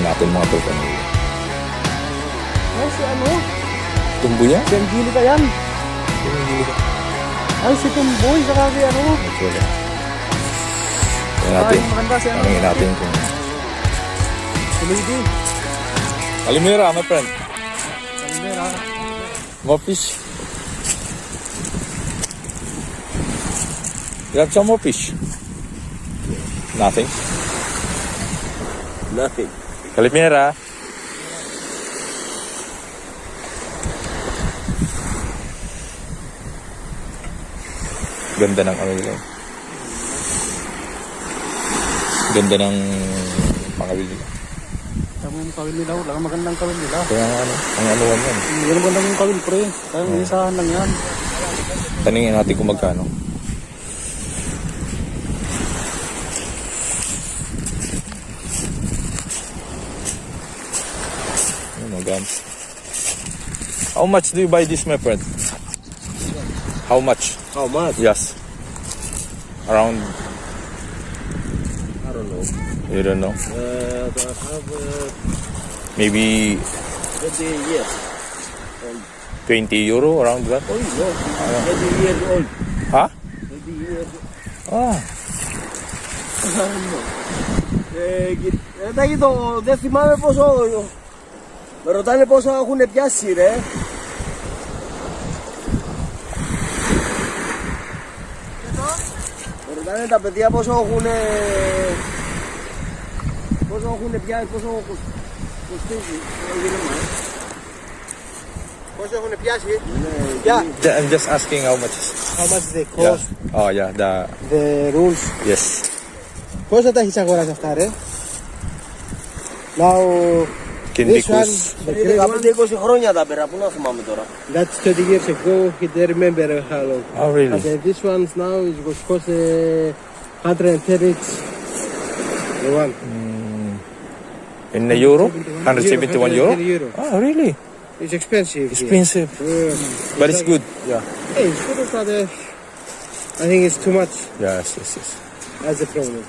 natin mga tol kanina. Ay, si ano? Tumbuya? Si Angelica yan. Ay, si Tumboy, saka si ano? Wala. Tingnan natin. Ay, maganda si ano? Tanungin natin kung... Si Lady. Kalimera, my friend. Kalimera. More fish. You have some more fish? Nothing. Nothing. Kalimera. Ganda ng ano nila. Ganda ng pangawil nila. Tama yung kawil nila. Wala kang magandang kawil nila. Kaya ano, ang anuan yan. Hindi yung magandang yung kawil, pre. Kaya may isahan lang yan. Taningin natin kung magkano. Oh my God. How much do you buy this, my friend? How much? How much? Yes. Around, I don't know. you don't know. I have Maybe 20 years. 20 euro, around that? Oh, no. 20 years old. Huh? 20 years old. Ah, Εδώ το δεν θυμάμαι πόσο. Με ρωτάνε πόσο έχουν πιάσει, ρε. Με ρωτάνε τα παιδιά πόσο έχουν. Πόσο έχουν πιάσει, πόσο κοστίζει. Πόσο έχουν πιάσει. Yeah. I'm just asking how much. How much they Yeah. cost, Oh yeah, the rules. yes. Πόσα τα έχεις αγοράσει αυτά, ρε? Now, this one, the green one, 15-20 χρόνια τα πέρα, πού να θυμάμαι τώρα. that's 20 years ago. He didn't remember how long. Oh really? But this one's now is was cost 110 each. The one. In the euro? 171 euro? 110 euro. Oh really? It's expensive. here. Expensive. But it's good. Yeah. Hey, it's good, but I think it's too much. Yes, yes, yes. That's the problem.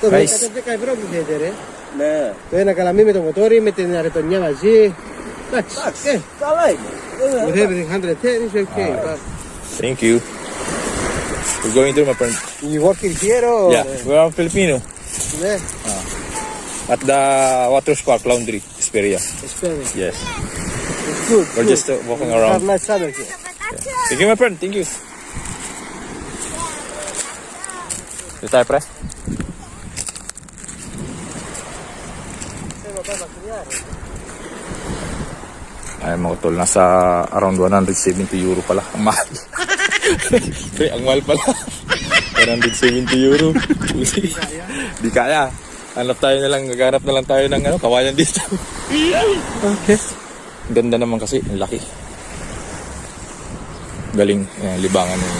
Το Nice. 10 ευρώ που θέλετε, ρε. Ναι. Το ένα καλαμί με το μοτόρι, με την αρετονιά μαζί. Εντάξει. Καλά είναι. With everything 110 is okay. But Thank you. We're going through, my friend. you working here or? Yeah, we're on Filipino. Ναι. At the water spark laundry, Esperia. Expensive. Yes. It's good. We're good. just walking Have around. nice summer here. Thank you, my friend. Thank you. Dito tayo, pre. Ay, mga tol, nasa around 170 euro pala. Ang mahal. Pre, ang mahal pala. 170 euro. Di kaya. Hanap tayo na lang, naghanap na lang tayo ng ano, kawayan dito. Okay. Ganda naman kasi, ang laki. Galing, libangan ng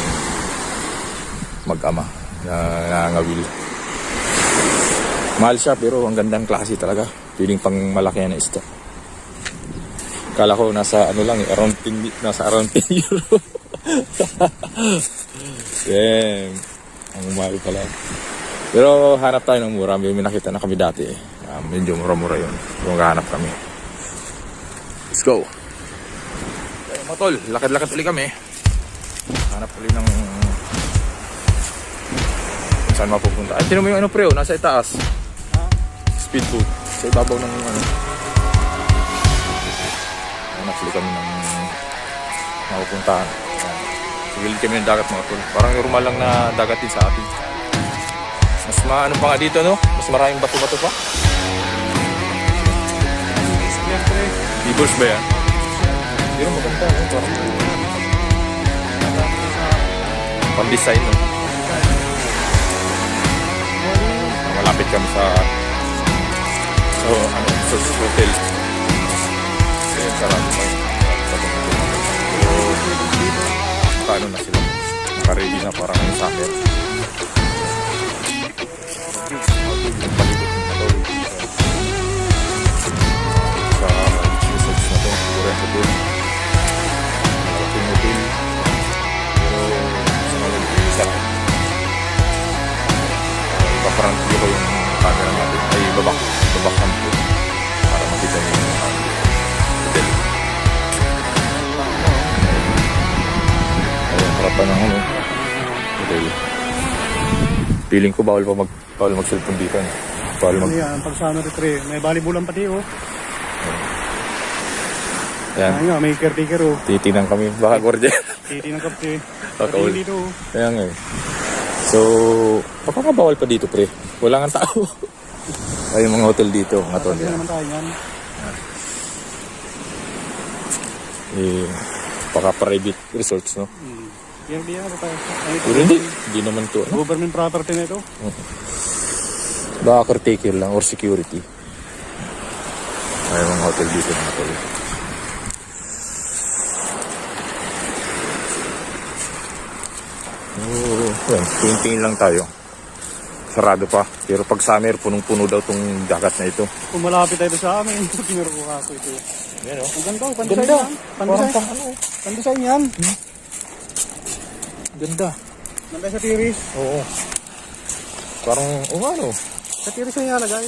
mag-ama na nangawil. Mahal siya pero ang gandang klase talaga. Piling pang malaki na isda. Kala ko nasa ano lang, around 10, nasa around 10 euro. Damn. Ang mahal pala. Pero hanap tayo ng mura. May nakita na kami dati eh. Medyo mura-mura yun. Kung hanap kami. Let's go. Okay, mga tol, lakad-lakad ulit kami. Hanap ulit ng kung saan mapupunta. Ay, tinan mo yung ano pre, nasa itaas. Speedboat. Sa ibabaw ng ano. Hanap ulit kami ng mapupuntahan. Sigilid kami ng dagat mga tol. Parang normal lang na dagat din sa atin. Mas maano pa nga dito, no? Mas maraming bato-bato pa. Eagles ba yan? Pero maganda, no? Parang pan-design, no? Malapit kami sa hotel. Kaya sarado pa yun. Paano na sila? Naka-ready na parang sa akin. Parang hindi ko yung camera natin ay babak cam po. harapan ng ano. Hotel. Feeling ko bawal mag-cellphone dito. Eh. Bawal Ano yan, pag summer pre, may volleyball pati oh. Yan. Ayun nga, may caretaker oh. Titingnan kami. Baka gordya. Titi ng kapte. Kakawal. Pati dito oh. Kaya nga eh. So, baka bawal pa dito pre. Wala nga tao. Ay, yung mga hotel dito. Mga tol. Pati naman tayo yan. Eh, baka private resorts, no? Yan diyan ba tayo? Pero hindi naman to. Ano? Government property na ito. Baka caretaker lang or security. Ay, mga hotel dito mga tol. Oh, yan. Tingin lang tayo. Sarado pa. Pero pag summer, punong-puno daw tong dagat na ito. Kung malapit tayo sa amin, tinuro ko kaso ito. Yan o. Ang ganda oh, Ganda. pandesign yan. Parang pang ano. Pandesign yan. Ganda. Nandun sa tiris. Oo. Parang, ano. Sa tiris na ilalagay.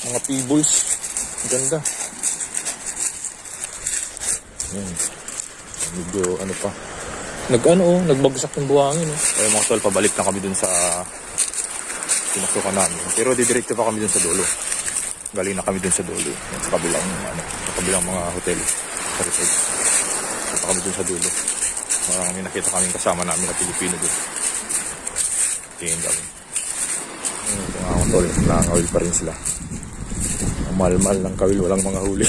Mga pebbles. Ganda. Yan. Medyo ano pa. Nagbagsak yung buhangin. Ay mga tol, pabalik na kami dun sa pinasukan namin. Pero didirekto pa kami dun sa dulo. Galing na kami dun sa dulo. Sa kabilang mga hotel. Sa resort. Pa kami dun sa dulo. Parang may nakita kaming kasama namin na Pilipino dun. Tingin kami. Ito nga mga tol, nakangawil pa rin sila. Ang mahal-mahal ng kawil, walang mga huli.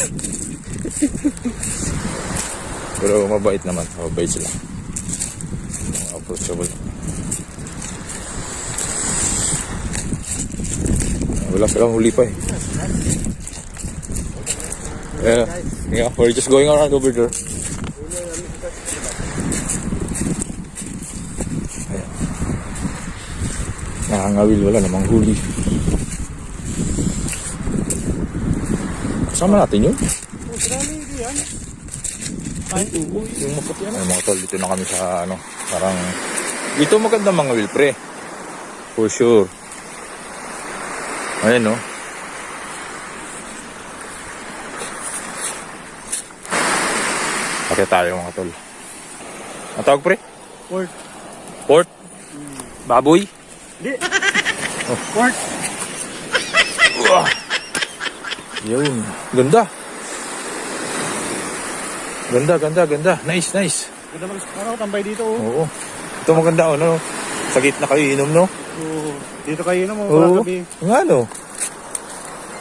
Pero mabait naman, mabait sila. Approachable. Wala silang huli pa eh. Yeah, we're just going around over there. Ayan. Nakangawil, wala namang huli. Kasama natin yun? Yung maputi ano? Ay, mga tol, dito na kami sa ano, parang dito maganda mga will pre. For sure. Ayan no. Pakita tayo mga tol. Ang tawag pre? Port. Port? Baboy? Hindi. Port. Yun. Ganda. Ganda. Nice. Ganda ano, tambay dito oh. Oo. Ito maganda no. Sa gitna kayo inom no. Oo. Dito kayo na mo, Oo. gabi. Nga no.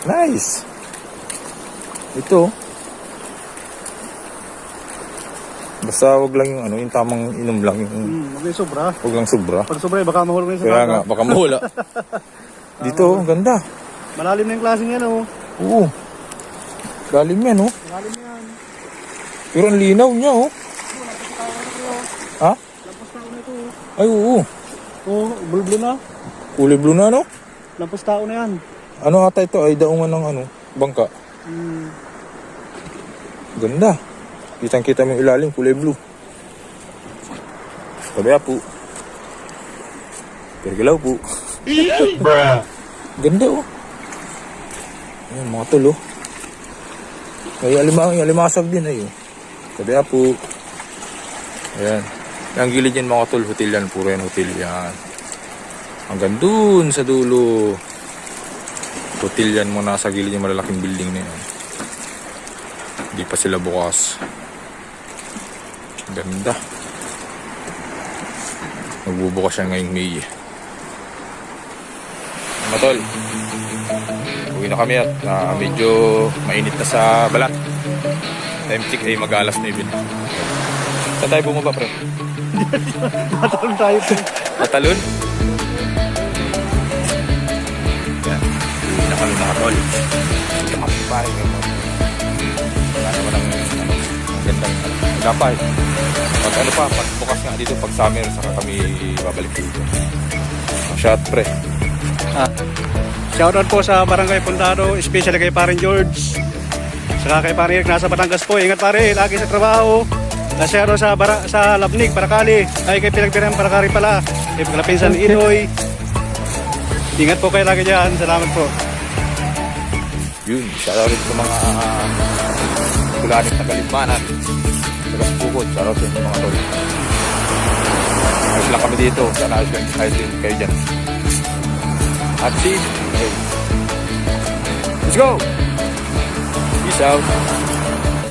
Nice. Ito. Basta wag lang yung ano, yung tamang inom lang yung Huwag yung sobra. wag lang sobra. Pag sobra, baka mahulog na yung Kaya sa nga, baka mawala. Dito, ang ganda. Malalim na yung klaseng yan oh. Oo. Galing yan, oh. Malalim yan. Pero ang linaw niya, oh. Ha? Lampas tao na ito oh. Ay, oo. Oo, blue na. Kulay blue na, no? Lampas tao na yan. Ano ata ito? Ay, daungan ng ano, bangka. Ganda. Kitang-kita mo yung ilalim, kulay blue. Sabi po. Pergalaw po. Ganda, oh. Ayan, mga tol, oh. May alimasag din, ay, oh. Sabi po. Ayan. Ang gilid yan, mga tol, hotel yan. Puro yan, hotel yan. Hanggang dun sa dulo. Hotel yan mo nasa gilid yung malalaking building na yan. Hindi pa sila bukas. Ganda. Magbubukas siya ngayong May. Mga tol, uwi na kami at medyo mainit na sa balat. Time check ay mag-alas 9. Saan tayo bumaba, pre? Matalon tayo po. Matalon? Yan. Uwi na kami mga tol. Ito kami pare ngayon. Wala naman ang gandang agapay. Pag ano pa, pag bukas nga dito, pag summer, saka kami babalik dito. Shot pre. Shoutout po sa Barangay Puntado, especially kay Paring George. Saka kay Paring Eric nasa Batangas po. Ingat pare, lagi sa trabaho. Shoutout sa Labnig, Parakali. Ay kay Pinagpirang Parakali pala. Kay Kalapinsan Inoy. Ingat po kayo lagi dyan. Salamat po. Yun, shoutout rin sa mga kulanit na kalimbanan. Tagas Bukod, shoutout sa mga tol. ayos lang kami dito. Sana ayos din kayo dyan. At see, okay. Let's go! Peace out!